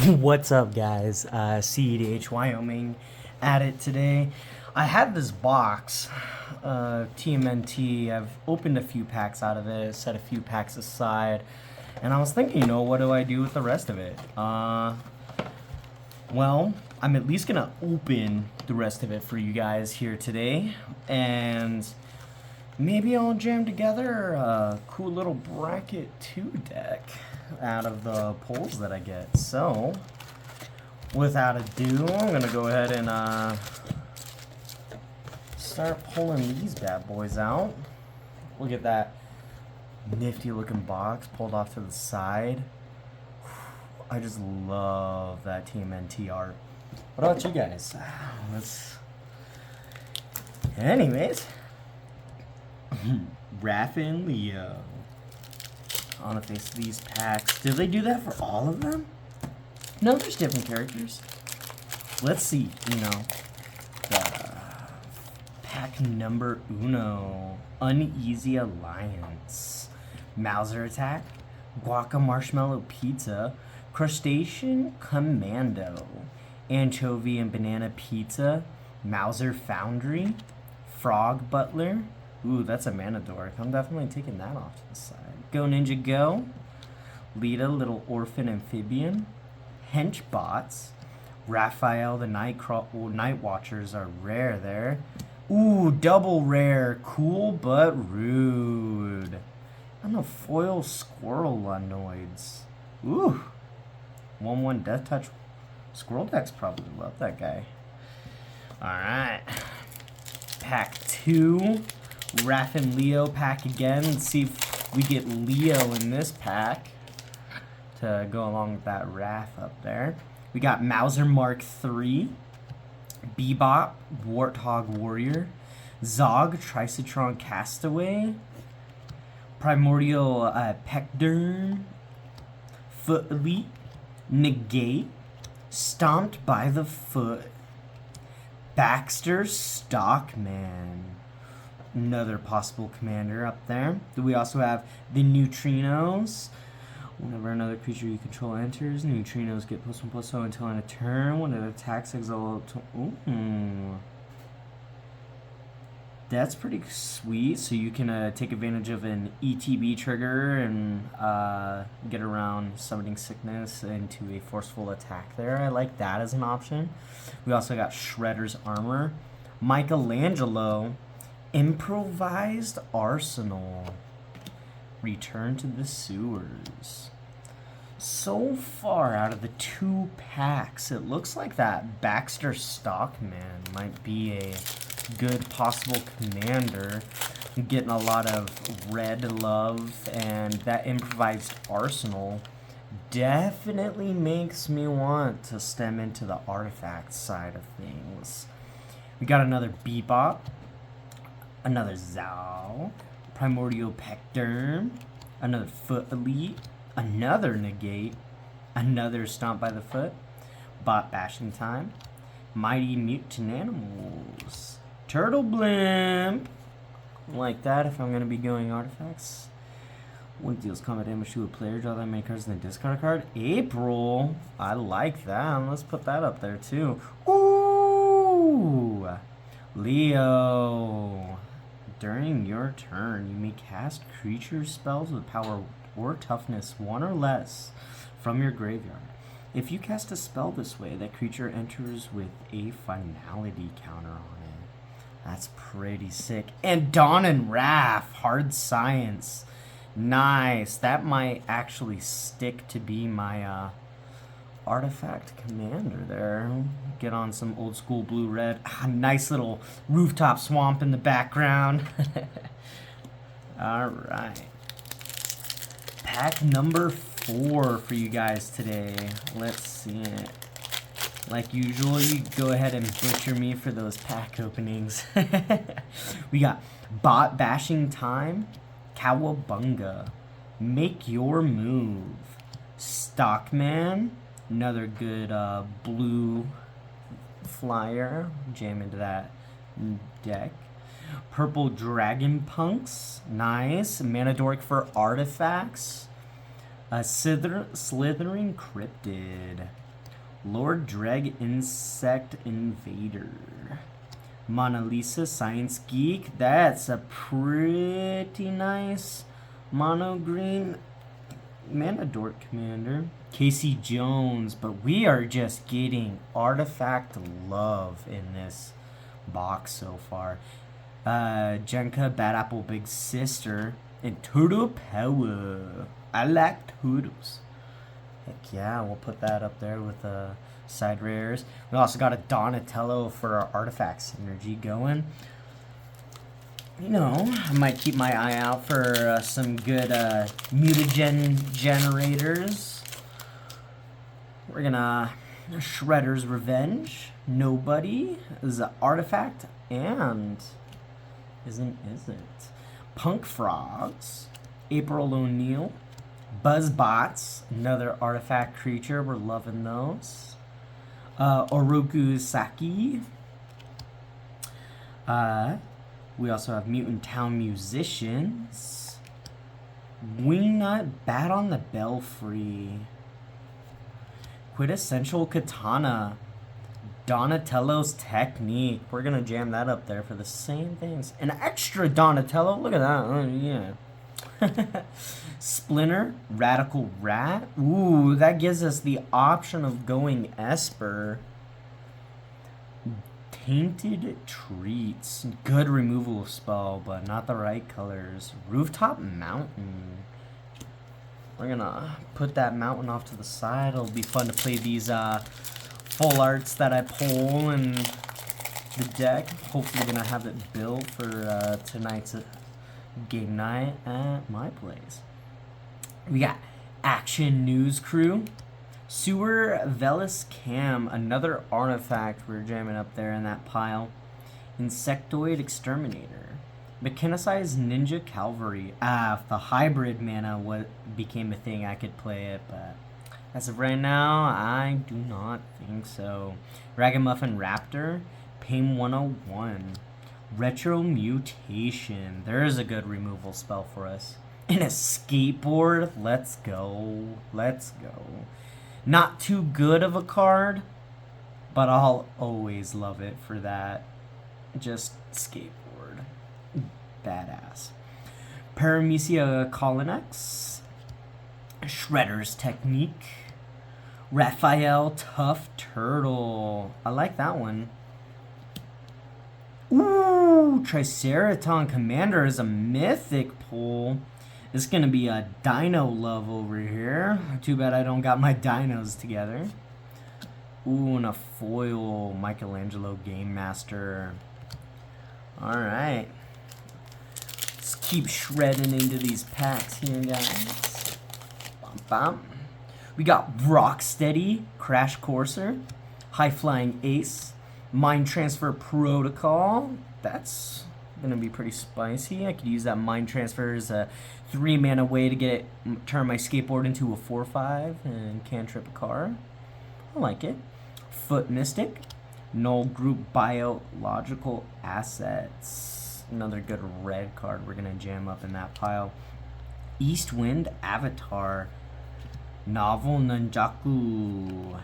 What's up, guys? CEDH Wyoming at it today. I had this box, tmnt. I've opened a few packs out of it, set a few packs aside, and I was thinking, what do I do with the rest of it? Well, I'm at least gonna open the rest of it for you guys here today, and maybe I'll jam together a cool little bracket 2 deck out of the pulls that I get. So, without ado, I'm gonna go ahead and start pulling these bad boys out. Look at that nifty looking box pulled off to the side. I just love that TMNT art. What about you guys? Anyways, Raph and Leo on the face of these packs. Did they do that for all of them? No, there's different characters. Let's see, the pack number uno. Uneasy Alliance. Mauser Attack. Guaca Marshmallow Pizza. Crustacean Commando. Anchovy and Banana Pizza. Mauser Foundry. Frog Butler. Ooh, that's a mana dork. I'm definitely taking that off to the side. Go Ninja Go. Lita, Little Orphan Amphibian. Hench Bots. Raphael, the Night Watchers are rare there. Ooh, double rare. Cool but rude. And a foil Squirrel Lunoids. Ooh. 1/1 Death Touch. Squirrel decks probably love that guy. Alright. Pack 2. Raph and Leo pack again. Let's see if we get Leo in this pack to go along with that Raph up there. We got Mauser Mark III, Bebop, Warthog Warrior, Zog, Tricitron Castaway, Primordial Pectorn, Foot Elite, Negate, Stomped by the Foot, Baxter Stockman. Another possible commander up there. We also have the Neutrinos. Whenever another creature you control enters, Neutrinos get +1/+0 until end of turn. When it attacks, exile to. Ooh. That's pretty sweet. So you can take advantage of an ETB trigger and get around Summoning Sickness into a forceful attack there. I like that as an option. We also got Shredder's Armor. Michelangelo. Improvised Arsenal. Return to the Sewers. So far, out of the 2 packs, it looks like that Baxter Stockman might be a good possible commander. I'm getting a lot of red love, and that Improvised Arsenal definitely makes me want to stem into the artifact side of things. We got another Bebop. Another Zao, Primordial Pectorn, another Foot Elite, another Negate, another Stomp by the Foot, Bot Bashing Time, Mighty Mutant Animals, Turtle Blimp, like that if I'm going to be going artifacts. When deals combat damage to a player, draw that many cards and then discard a card. April, I like that. Let's put that up there too. Ooh, Leo. During your turn, you may cast creature spells with power or toughness 1 or less from your graveyard. If you cast a spell this way, that creature enters with a finality counter on it. That's pretty sick. And Dawn and Raph, Hard Science. Nice. That might actually stick to be my artifact commander there. Get on some old school blue-red. Nice little rooftop swamp in the background. Alright. Pack number 4 for you guys today. Let's see it. Like usual, you go ahead and butcher me for those pack openings. We got Bot Bashing Time, Cowabunga, Make Your Move, Stockman, another good blue flyer. Jam into that deck. Purple Dragon Punks. Nice. Mana Dork for artifacts. Slithering Cryptid. Lord Dreg Insect Invader. Mona Lisa Science Geek. That's a pretty nice mono green Mana Dork Commander. Casey Jones. But we are just getting artifact love in this box so far. Jenka Bad Apple Big Sister. And Turtle Power. I like turtles. Heck yeah, we'll put that up there with side rares. We also got a Donatello for our artifact synergy going. You know, I might keep my eye out for some good mutagen generators. We're gonna Shredder's Revenge. Nobody is an artifact, and is it? Punk Frogs. April O'Neil. Buzzbots, another artifact creature. We're loving those. Oroku Saki. We also have Mutant Town Musicians. Wingnut Bat on the Belfry. Quintessential Katana. Donatello's Technique. We're going to jam that up there for the same things. An extra Donatello. Look at that. Oh, yeah. Splinter, Radical Rat. Ooh, that gives us the option of going Esper. Tainted Treats. Good removal spell, but not the right colors. Rooftop Mountain. We're gonna put that mountain off to the side. It'll be fun to play these full arts that I pull in the deck. Hopefully gonna have it built for tonight's game night at my place. We got Action News Crew. Sewer Velis Cam, another artifact we're jamming up there in that pile. Insectoid Exterminator. Mechanicized Ninja Cavalry. If the hybrid mana became a thing, I could play it, but as of right now, I do not think so. Ragamuffin Raptor. Pain 101. Retro Mutation. There's a good removal spell for us. And a skateboard. Let's go. Let's go. Not too good of a card, but I'll always love it for that. Just skateboard. Badass. Paramecia Colinex. Shredder's Technique. Raphael Tough Turtle. I like that one. Ooh, Triceraton Commander is a mythic pull. It's gonna be a dino love over here. Too bad I don't got my dinos together. Ooh, and a foil Michelangelo Game Master. Alright. Let's keep shredding into these packs here, guys. Bum, bum. We got Rocksteady, Crash Courser, High Flying Ace, Mind Transfer Protocol. That's gonna be pretty spicy. I could use that Mind Transfer as a 3-mana way to turn my skateboard into a 4/5 and cantrip a card. I like it. Foot Mystic, Null Group Biological Assets. Another good red card we're gonna jam up in that pile. Eastwind Avatar, Novel Nunjaku.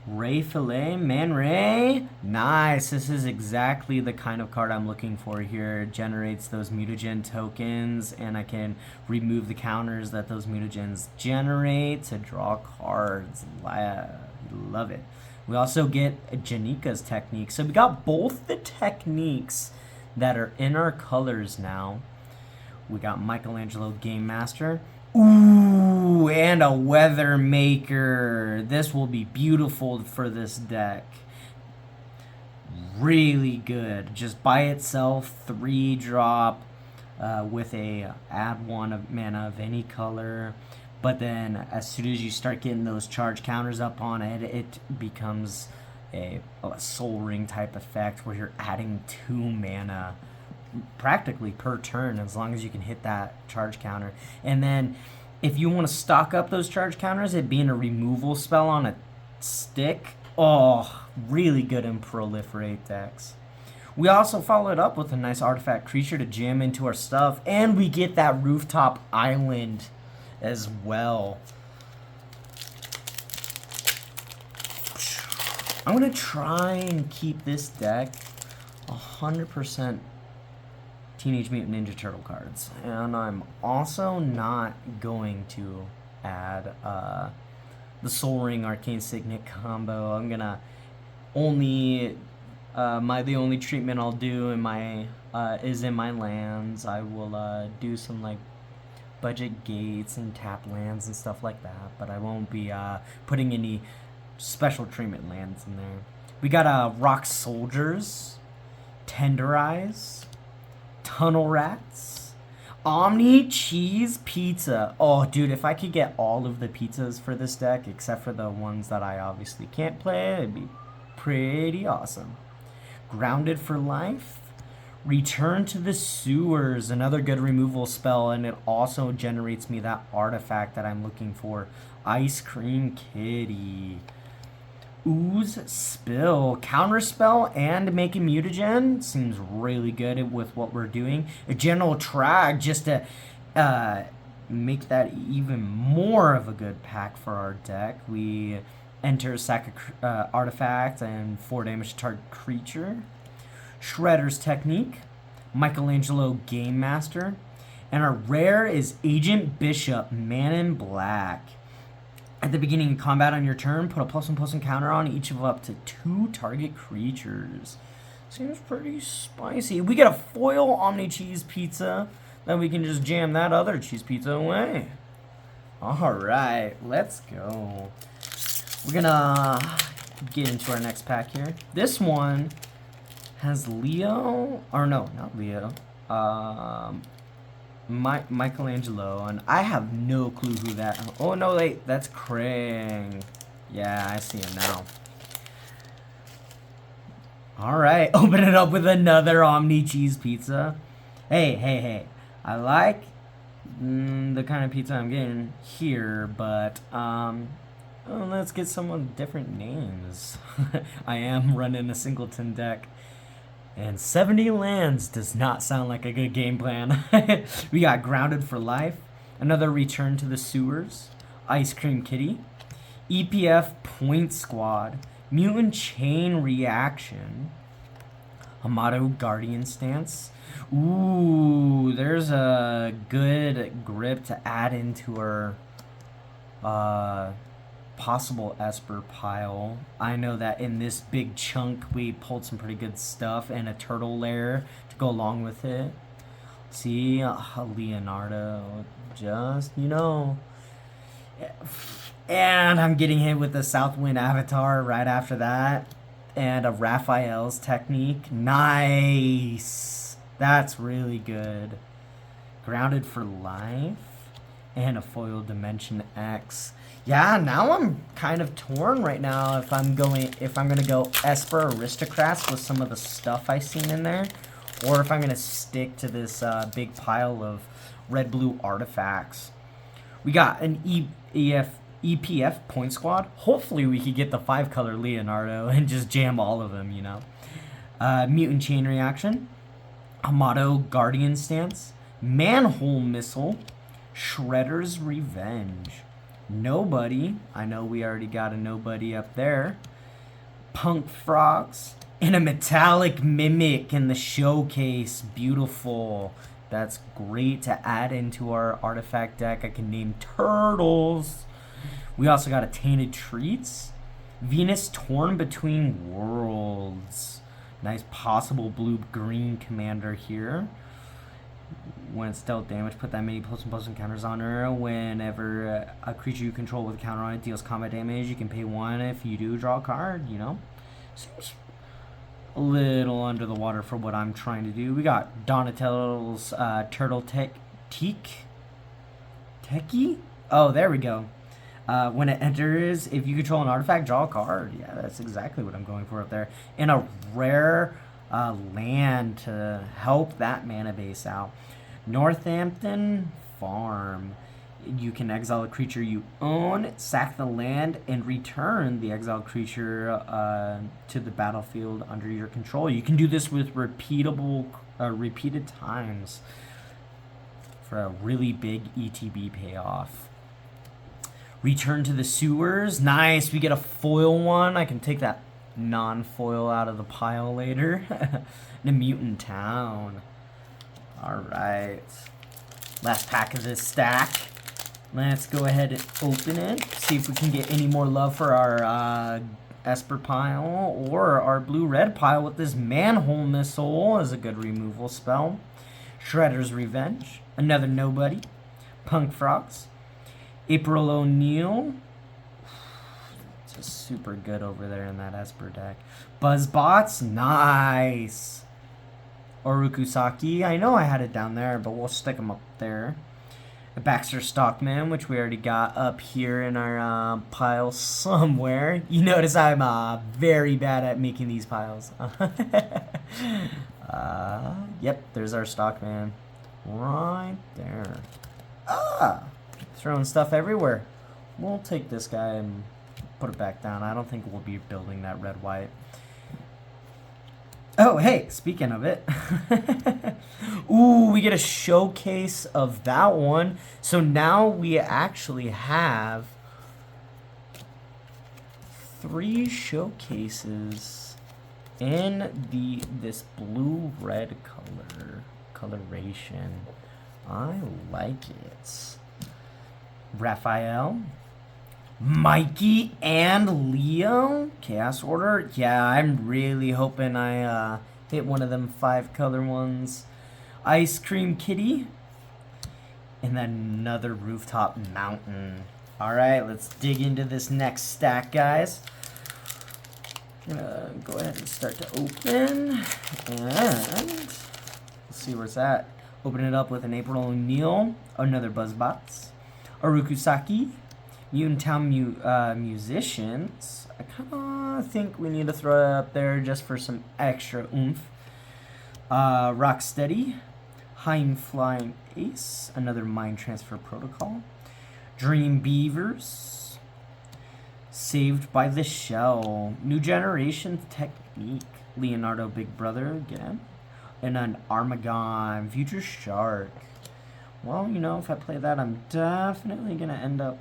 Ray Filet, Man Ray. Nice. This is exactly the kind of card I'm looking for here. It generates those mutagen tokens, and I can remove the counters that those mutagens generate to draw cards. Love it. We also get Janika's Technique. So we got both the techniques that are in our colors now. We got Michelangelo Game Master. Ooh, and a Weather Maker. This will be beautiful for this deck. Really good. Just by itself, 3-drop with a add 1 of mana of any color. But then as soon as you start getting those charge counters up on it, it becomes a Soul Ring type effect where you're adding 2 mana practically per turn, as long as you can hit that charge counter. And then if you want to stock up those charge counters, it being a removal spell on a stick, oh, really good in proliferate decks. We also followed up with a nice artifact creature to jam into our stuff, and we get that Rooftop Island as well. I'm going to try and keep this deck 100% Teenage Mutant Ninja Turtle cards. And I'm also not going to add the Soul Ring Arcane Signet combo. I'm going to only... the only treatment I'll do in my is in my lands. I will do some like budget gates and tap lands and stuff like that, but I won't be putting any special treatment lands in there. We got Rock Soldiers, Tenderize, Tunnel Rats, Omni Cheese Pizza. Oh, dude, if I could get all of the pizzas for this deck, except for the ones that I obviously can't play, it'd be pretty awesome. Grounded for Life, Return to the Sewers, another good removal spell, and it also generates me that artifact that I'm looking for. Ice Cream Kitty. Ooze Spill, Counterspell and make a mutagen. Seems really good with what we're doing. A General Trag just to make that even more of a good pack for our deck. We enter sack a artifact and 4 damage to target creature. Shredder's Technique, Michelangelo Game Master, and our rare is Agent Bishop, Man in Black. At the beginning of combat on your turn, put a +1/+1 counter on each of up to 2 target creatures. Seems pretty spicy. We get a foil Omni Cheese Pizza, then we can just jam that other cheese pizza away. Alright, let's go. We're gonna get into our next pack here. This one has Leo, or no, not Leo, Michelangelo, and I have no clue who that. Oh no, wait, that's Krang. Yeah, I see him now. All right, open it up with another Omni Cheese Pizza. Hey, I like the kind of pizza I'm getting here, but let's get some of different names. I am running a singleton deck. And 70 lands does not sound like a good game plan. We got Grounded for Life, another Return to the Sewers, Ice Cream Kitty, EPF Point Squad, Mutant Chain Reaction, Amato Guardian Stance. Ooh, there's a good grip to add into our possible Esper pile. I know that in this big chunk we pulled some pretty good stuff and a turtle lair to go along with it. See, Leonardo, just, you know. And I'm getting hit with the Southwind Avatar right after that. And a Raphael's Technique. Nice! That's really good. Grounded for Life. And a foil Dimension X. Yeah, now I'm kind of torn right now if I'm gonna go Esper Aristocrats with some of the stuff I've seen in there, or if I'm gonna stick to this big pile of red-blue artifacts. We got an EPF Point Squad. Hopefully we could get the 5-color Leonardo and just jam all of them, you know. Mutant Chain Reaction, Amato Guardian Stance, Manhole Missile, Shredder's Revenge, Nobody. I know we already got a Nobody up there. Punk Frogs. And a Metallic Mimic in the showcase. Beautiful. That's great to add into our artifact deck. I can name Turtles. We also got a Tainted Treats. Venus Torn Between Worlds. Nice possible blue-green commander here. When it's dealt damage, put that many +1/+1 counters on her. Whenever a creature you control with a counter on it deals combat damage, you can pay 1. If you do, draw a card, you know. Seems a little under the water for what I'm trying to do. We got Donatello's Turtle Techie? Oh, there we go. When it enters, if you control an artifact, draw a card. Yeah, that's exactly what I'm going for up there. And a rare land to help that mana base out. Northampton Farm. You can exile a creature you own, sack the land, and return the exiled creature to the battlefield under your control. You can do this with repeated times for a really big ETB payoff. Return to the Sewers. Nice. We get a foil one. I can take that non-foil out of the pile later. The Mutant Town. Alright. Last pack of this stack. Let's go ahead and open it. See if we can get any more love for our Esper pile or our blue-red pile with this Manhole Missile as a good removal spell. Shredder's Revenge. Another Nobody. Punk Frogs. April O'Neil. Just super good over there in that Esper deck. Buzzbots. Nice. Orukusaki. I know I had it down there, but we'll stick them up there. The Baxter Stockman, which we already got up here in our pile somewhere. You notice I'm very bad at making these piles. Yep, there's our Stockman. Right there. Throwing stuff everywhere. We'll take this guy and put it back down. I don't think we'll be building that red-white. Oh, hey, speaking of it. Ooh, we get a showcase of that one. So now we actually have 3 showcases in this blue-red coloration. I like it. Raphael, Mikey, and Leo. Chaos Order. Yeah, I'm really hoping I hit one of them 5-color ones. Ice Cream Kitty. And then another Rooftop Mountain. Alright, let's dig into this next stack, guys. I'm gonna go ahead and start to open. And let's see where it's at. Open it up with an April O'Neil. Another Buzzbots. Orukusaki. Mutant Town Musicians. I kind of think we need to throw it up there just for some extra oomph. Rocksteady. Heim Flying Ace. Another Mind Transfer Protocol. Dream Beavers. Saved by the Shell. New Generation Technique. Leonardo Big Brother again. And an Armagon. Future Shark. Well, you know, if I play that, I'm definitely going to end up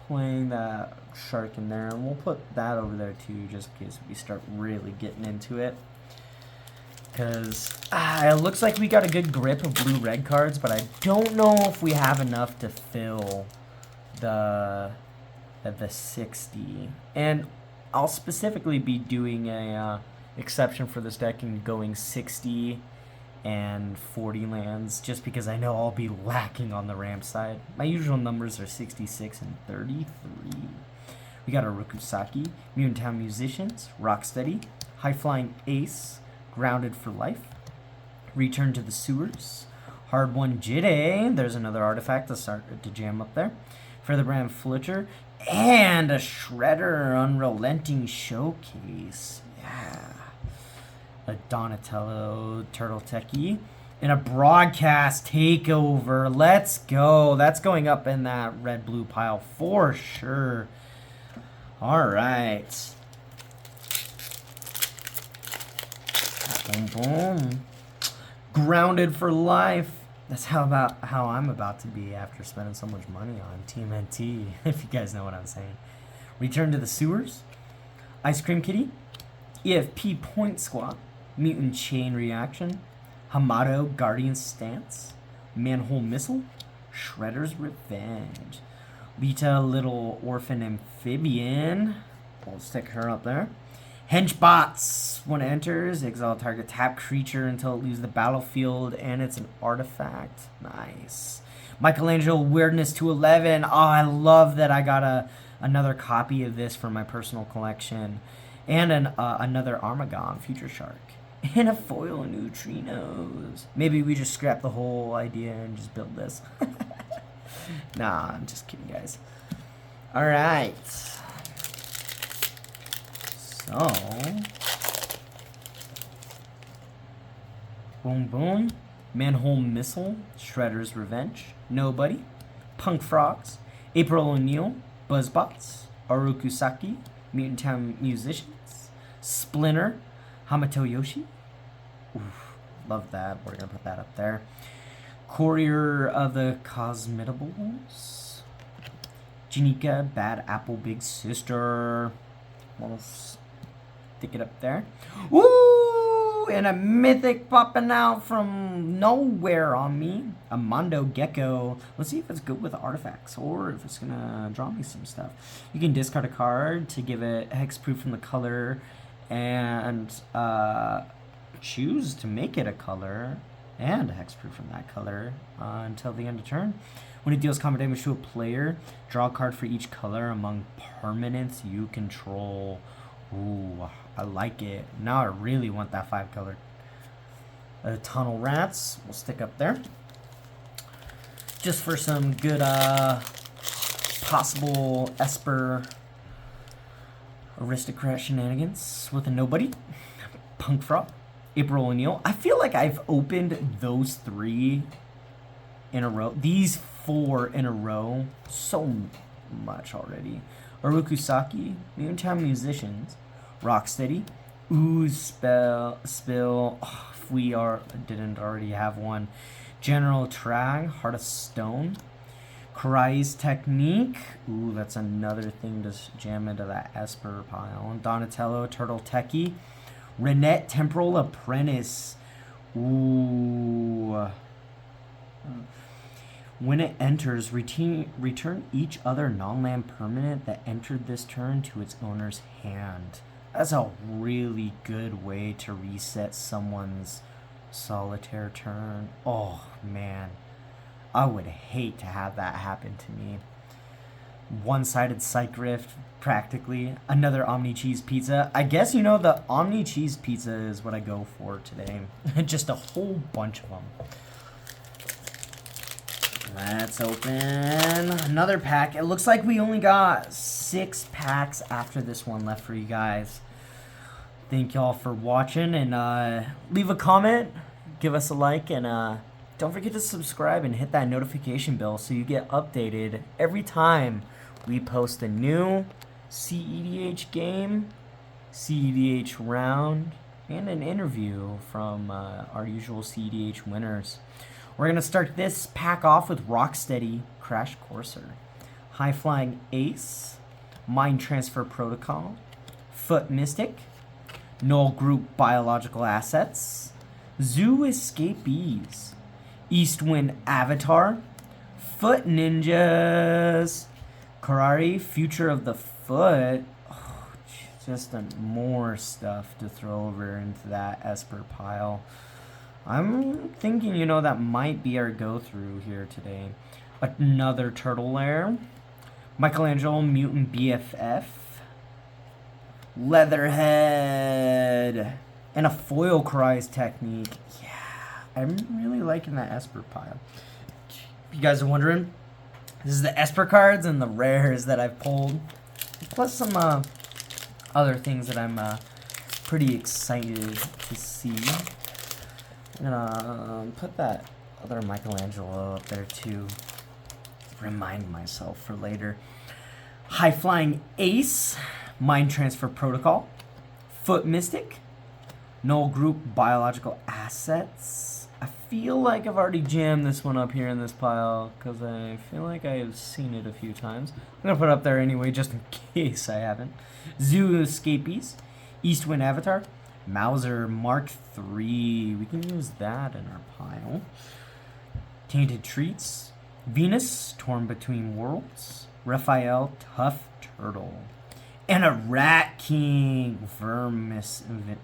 playing that shark in there. And we'll put that over there too, just in case we start really getting into it. Because it looks like we got a good grip of blue-red cards, but I don't know if we have enough to fill the 60. And I'll specifically be doing a exception for this deck and going 60 and 40 lands, just because I know I'll be lacking on the ramp side. My usual numbers are 66 and 33. We got our Rokusaki, Mutant Town Musicians, Rocksteady, High Flying Ace, Grounded for Life, Return to the Sewers, Hard One Jide. There's another artifact to start to jam up there. Featherbrand Flitcher, and a Shredder Unrelenting Showcase. Yeah. A Donatello Turtle Techie, and a Broadcast Takeover. Let's go. That's going up in that red-blue pile for sure. All right. Boom, boom. Grounded for Life. That's how I'm about to be after spending so much money on tmnt, if you guys know what I'm saying. Return to the Sewers. Ice Cream Kitty. EFP Point Squad. Mutant Chain Reaction, Hamato Guardian Stance, Manhole Missile, Shredder's Revenge, Lita Little Orphan Amphibian, we'll stick her up there. Henchbots, when it enters, exile target tap creature until it leaves the battlefield, and it's an artifact. Nice. Michelangelo Weirdness 211. Oh, I love that I got another copy of this for my personal collection. And another Armagon, Future Shark. And a foil neutrinos. Maybe we just scrap the whole idea and just build this. Nah, I'm just kidding, guys. Alright. So. Boom, boom. Manhole Missile. Shredder's Revenge. Nobody. Punk Frogs. April O'Neil. Buzzbots. Orukusaki. Mutant Town Musicians. Splinter. Hamato Yoshi. Oof, love that. We're going to put that up there. Courier of the Cosmetables. Janika, Bad Apple Big Sister. We'll stick Stick it up there. Ooh, and a mythic popping out from nowhere on me. A Mondo Gecko. Let's see if it's good with artifacts or if it's gonna draw me some stuff. You can discard a card to give it hexproof from the color and choose to make it a color and hexproof from that color until the end of turn. When it deals combat damage to a player, draw a card for each color among permanents you control. Ooh, I like it. Now I really want that 5 color. Tunnel Rats, we'll stick up there. Just for some good possible Esper Aristocrat shenanigans with a nobody. Punk Frog, April O'Neil. I feel like I've opened those 3 in a row. These 4 in a row. So much already. Orokusaki, Noontime Musicians, Rocksteady, Ooze Spill. Oh, if we didn't already have one. General Trag, Heart of Stone, Karai's Technique. Ooh, that's another thing to jam into that Esper pile. Donatello, Turtle Techie, Renette, Temporal Apprentice. Ooh. When it enters, return each other non-land permanent that entered this turn to its owner's hand. That's a really good way to reset someone's solitaire turn. Oh, man. I would hate to have that happen to me. One-sided Psych Rift, practically. Another Omni Cheese Pizza. I guess, the Omni Cheese Pizza is what I go for today. Just a whole bunch of them. Let's open another pack. It looks like we only got 6 packs after this one left for you guys. Thank y'all for watching, and leave a comment, give us a like, and don't forget to subscribe and hit that notification bell so you get updated every time we post a new CEDH game, CEDH round, and an interview from our usual CEDH winners. We're going to start this pack off with Rocksteady, Crash Courser, High Flying Ace, Mind Transfer Protocol, Foot Mystic, Null Group Biological Assets, Zoo Escapees, Eastwind Avatar, Foot Ninjas, Karari, Future of the Foot. Oh, just more stuff to throw over into that Esper pile. I'm thinking, that might be our go-through here today. Another Turtle Lair. Michelangelo, Mutant BFF. Leatherhead. And a Foil Cries Technique. Yeah, I'm really liking that Esper pile. If you guys are wondering, this is the Esper cards and the rares that I've pulled. Plus some other things that I'm pretty excited to see. I'm gonna put that other Michelangelo up there to remind myself for later. High Flying Ace, Mind Transfer Protocol, Foot Mystic, Null Group Biological Assets. I feel like I've already jammed this one up here in this pile because I feel like I've seen it a few times. I'm gonna put it up there anyway just in case I haven't. Zoo Escapees, Eastwind Avatar, Mauser Mark III. We can use that in our pile. Tainted Treats. Venus, Torn Between Worlds. Raphael, Tough Turtle. And a Rat King, Verminister.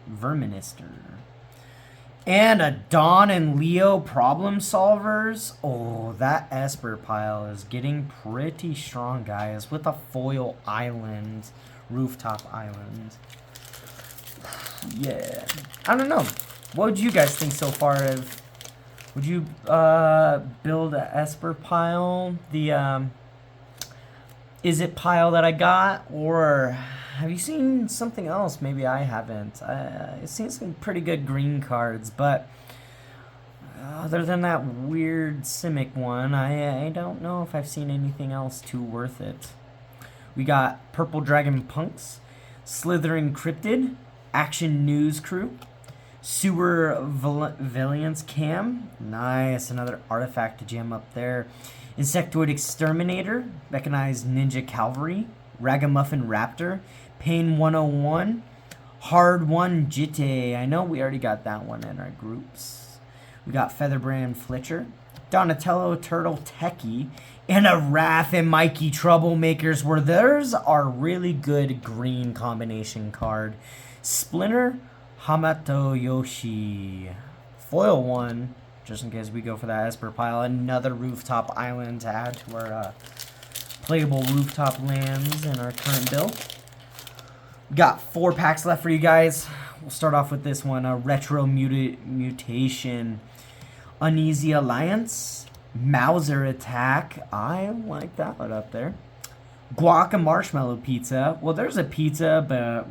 And a Dawn and Leo Problem Solvers. Oh, that Esper pile is getting pretty strong, guys, with a foil island, rooftop island. Yeah, I don't know. What would you guys think so far? Would you build a Esper pile, the Is It pile that I got, or have you seen something else? Maybe I haven't. I've seen some pretty good green cards, but other than that weird Simic one, I don't know if I've seen anything else too worth it. We got Purple Dragon Punks, Slithering Cryptid, Action News Crew, Sewer Valiance Cam. Nice, another artifact to jam up there. Insectoid Exterminator, Mechanized Ninja Cavalry, Ragamuffin Raptor, Pain 101, Hard One Jitte. I know we already got that one in our groups. We got Featherbrand Fletcher, Donatello Turtle Techie, and a Wrath and Mikey Troublemakers, where theirs are really good green combination card. Splinter Hamato Yoshi. Foil one, just in case we go for that Esper pile. Another Rooftop Island to add to our playable rooftop lands in our current build. Got 4 packs left for you guys. We'll start off with this one, a Retro Mutation, Uneasy Alliance, Mauser Attack. I like that one up there. Guac and Marshmallow Pizza. Well, there's a pizza, but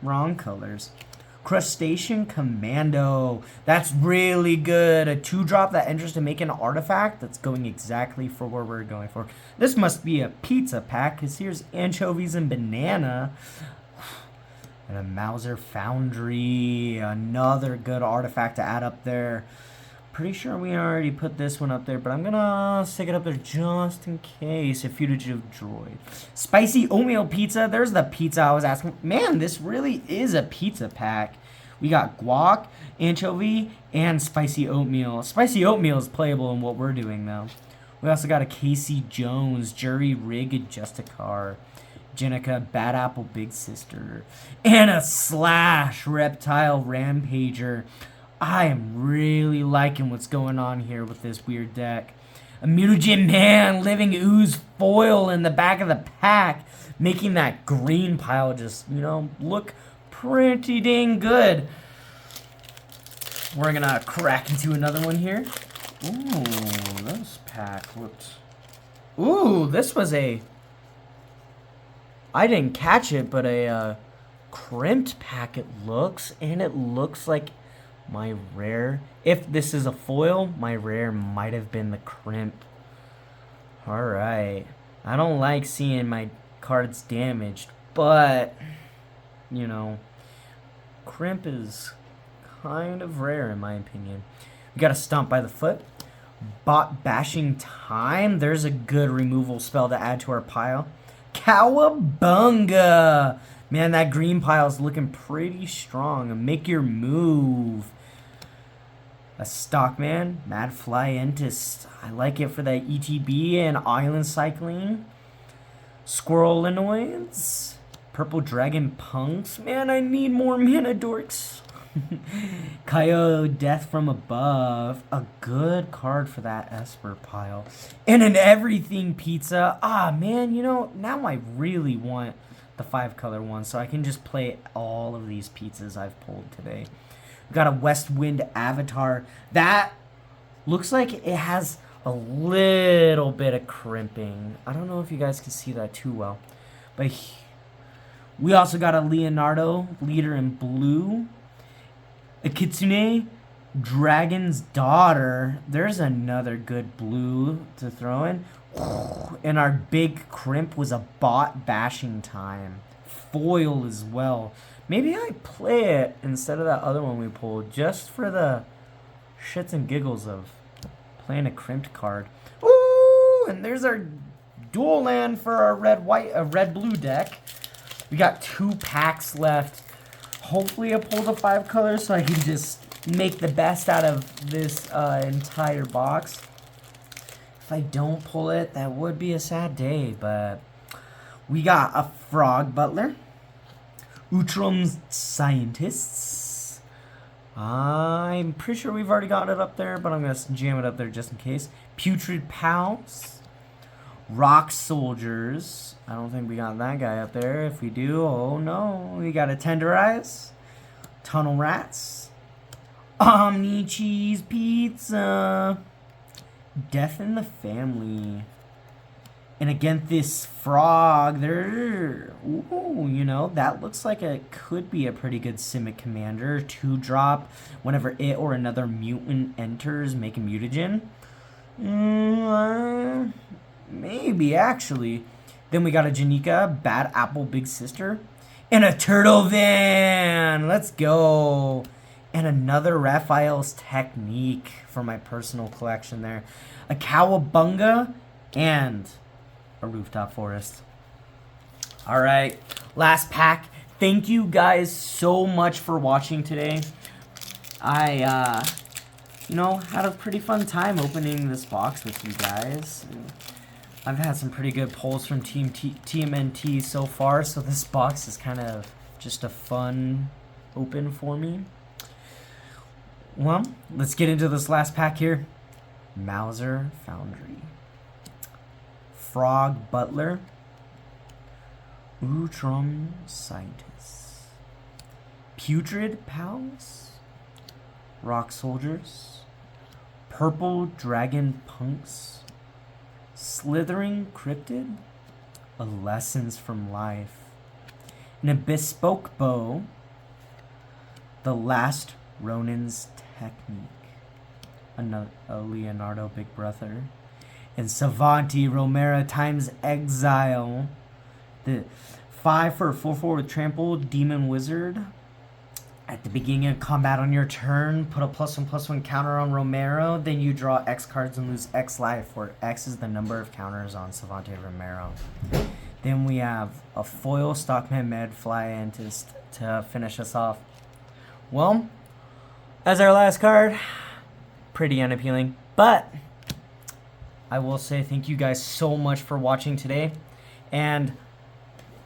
wrong colors. Crustacean Commando. That's really good. A 2-drop that enters to make an artifact. That's going exactly for where we're going for. This must be a pizza pack, because here's anchovies and banana. And a Mauser Foundry. Another good artifact to add up there. Pretty sure we already put this one up there, but I'm gonna stick it up there just in case. A Fugitive Droid. Spicy Oatmeal Pizza. There's the pizza I was asking. Man, this really is a pizza pack. We got guac, anchovy, and spicy oatmeal. Spicy oatmeal is playable in what we're doing, though. We also got a Casey Jones, Jury Rig Adjusticar, Jenica Bad Apple Big Sister, and a Slash Reptile Rampager. I am really liking what's going on here with this weird deck. A Mutagen Man, Living Ooze foil in the back of the pack, making that green pile just, you know, look pretty dang good. We're gonna crack into another one here. Ooh, this pack looked... Ooh, this was a... I didn't catch it, but a crimped pack it looks, and it looks like my rare. If this is a foil, my rare might have been the crimp. Alright. I don't like seeing my cards damaged, but, you know, crimp is kind of rare in my opinion. We got a Stomp by the Foot. Bot Bashing Time. There's a good removal spell to add to our pile. Cowabunga! Man, that green pile's looking pretty strong. Make Your Move. A Stockman, Mad Flyentist. I like it for that ETB and Island Cycling. Squirrelinoids. Purple Dragon Punks. Man, I need more mana dorks. Kaio Death from Above. A good card for that Esper pile. And an Everything Pizza. Ah, man, you know, now I really want the 5-color one, so I can just play all of these pizzas I've pulled today. We got a West Wind Avatar. That looks like it has a little bit of crimping. I don't know if you guys can see that too well. But we also got a Leonardo, Leader in Blue. A Kitsune, Dragon's Daughter. There's another good blue to throw in. And our big crimp was a Bot Bashing Time. Foil as well. Maybe I play it instead of that other one we pulled, just for the shits and giggles of playing a crimped card. Ooh, and there's our dual land for our red-blue deck. We got 2 packs left. Hopefully I pull the 5 colors so I can just make the best out of this entire box. If I don't pull it, that would be a sad day, but we got a Frog Butler, Utrum's Scientists. I'm pretty sure we've already got it up there, but I'm going to jam it up there just in case. Putrid Pals, Rock Soldiers. I don't think we got that guy up there. If we do, oh no. We got a Tenderize, Tunnel Rats, Omni Cheese Pizza, Death in the Family. And again, this frog there. Ooh, you know, that looks like it could be a pretty good Simic Commander. 2-drop. Whenever it or another mutant enters, make a mutagen. Maybe, actually. Then we got a Janika, Bad Apple Big Sister. And a Turtle Van. Let's go. And another Raphael's Technique for my personal collection there. A Cowabunga and a Rooftop Forest. Alright, last pack. thank you guys so much for watching today. I, you know, had a pretty fun time opening this box with you guys. I've had some pretty good pulls from tmnt so far, so this box is kind of just a fun open for me. Well, let's get into this last pack here. Mauser Foundry, Frog Butler, Utrom Scientist, Putrid Pals, Rock Soldiers, Purple Dragon Punks, Slithering Cryptid, A Lessons from Life, and a Bespoke Bow, The Last Ronin's Technique, a Leonardo Big Brother, and Savanti Romero times Exile, the 5 for a 4/4 with Trample, Demon Wizard. At the beginning of combat on your turn, put a +1/+1 counter on Romero, then you draw X cards and lose X life, where X is the number of counters on Savanti Romero. Then we have a foil Stockman Med Flyantist to finish us off. Well, as our last card, pretty unappealing, but I will say thank you guys so much for watching today, and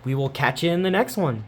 we will catch you in the next one.